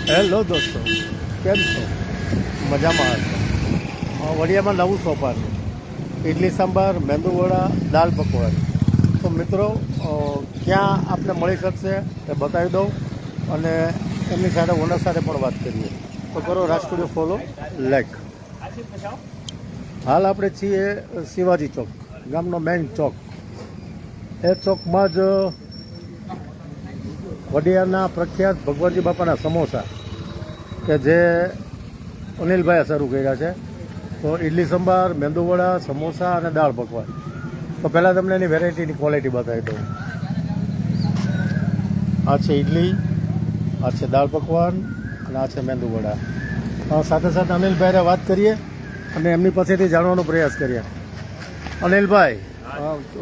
Hello દોસ્તો, કેમ છો? મજામાં હશે. વડિયામાં નવું સોપાન, ઇડલી સાંભાર, મેંદુવડા, દાલ પકવાન. તો મિત્રો, ક્યાં આપને મળી શકશે એ બતાવી દઉં અને એમની સાથે ઓનર સાથે પણ વાત કરીએ. તો કરો રાજ સ્ટુડિયો ફોલો, લાઈક. હાલ આપણે છીએ શિવાજી ચોક, ગામનો મેઇન ચોક. એ ચોકમાં જ વડિયાના પ્રખ્યાત ભગવાનજી બાપાના સમોસા કે જે અનિલભાઈએ શરૂ કર્યા છે. તો ઇડલી સંભાર, મેંદુવડા, સમોસા અને દાળ પકવાન. તો પહેલાં તમને એની વેરાયટીની ક્વોલિટી બતાવી દઉં. આ છે ઇડલી, આ છે દાળ પકવાન અને આ છે મેંદુવડા. સાથે સાથે અનિલભાઈને વાત કરીએ અને એમની પાસેથી જાણવાનો પ્રયાસ કરીએ. અનિલભાઈ,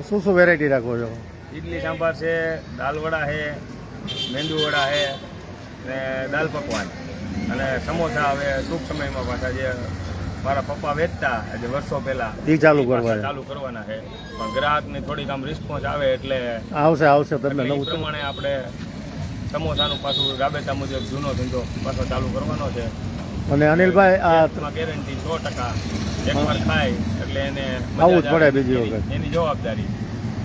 શું શું વેરાયટી રાખો છો? ઇડલી સાંભાર છે, દાલ વડા છે, મેંદુ વડા છે ને દાલ પકવાન અને સમોસા. હવે ટૂંક સમયમાં પાછા જે મારા પપ્પા વેચતા આજે વર્ષો પહેલા એ ચાલુ કરવાના છે. પણ ગ્રાહકને થોડીક આમ રિસ્પોન્સ આવે એટલે આવશે તમને એ નવું પ્રમાણે આપણે સમોસાનું પાછું રાબેતા મુજબ જૂનો ધંધો પાછો ચાલુ કરવાનો છે. અને અનિલભાઈ, આ ગેરંટી 100%. એકવાર ખાય એટલે એને આવું જ પડે બીજી વખત. એની જવાબદારી.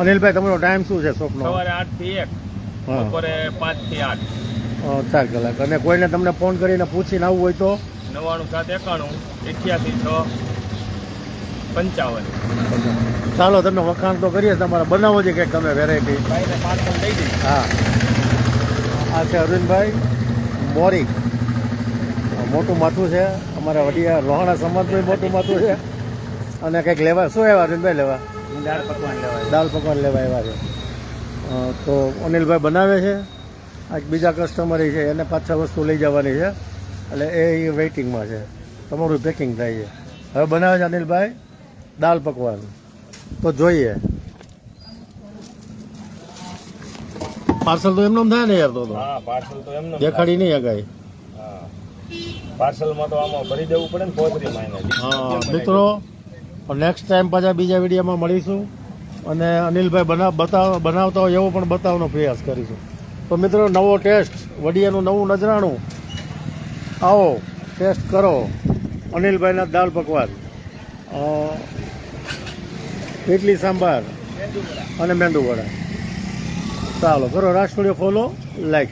અનિલભાઈ, તમારો ટાઈમ શું છે શોપનો? સવારે 8 થી 1, બપોરે 5 થી 8. 4 કલાક. અને કોઈને તમને ફોન કરીને પૂછીને આવવું હોય તો 99 791 88 55. ચાલો, તમે વખાણ તો કરીએ, તમારા બનાવો છે કંઈક તમે વેરાયટી. ભાઈને પાર્સલ દઈ દઈએ. હા, આ છે અરવિંદભાઈ મોરી. મોટું માથું છે, અમારા વડિયા લોહાણા સમાજનું મોટું માથું છે. અને કંઈક લેવા શું આવ્યા અરવિંદભાઈ? લેવા દાળ પકવાન લેવાય. દાળ પકવાન લેવા આવ્યા છે. તો અનિલભાઈ બનાવે છે. આ બીજા કસ્ટમર છે, એને 5-6 વસ્તુ લઈ જવાની છે, એટલે એ વેઇટિંગમાં છે. તમારું પેકિંગ થાય છે. હવે બનાવે છે અનિલભાઈ દાળ પકવાન. તો જોઈએ. પાર્સલ તો એમનો થાય ને યાર? તો હા, પાર્સલ તો એમનો દેખાડી નહીં અગાઈ. હા, પાર્સલમાં તો આમાં ભરી દેવું પડે ને પોતરીમાં એને. હા મિત્રો, નેક્સ્ટ ટાઈમ પાછા બીજા વિડીયોમાં મળીશું અને અનિલભાઈ બનાવતા હોય એવો પણ બતાવવાનો પ્રયાસ કરીશું. તો મિત્રો, નવો ટેસ્ટ, વડિયાનું નવું નજરાણું, આવો ટેસ્ટ કરો. અનિલભાઈના દાળ પકવાન, ઇડલી સાંભાર અને મેંદુવડા. ચાલો કરો રાજ સ્ટુડિયો ફોલો, લાઈક.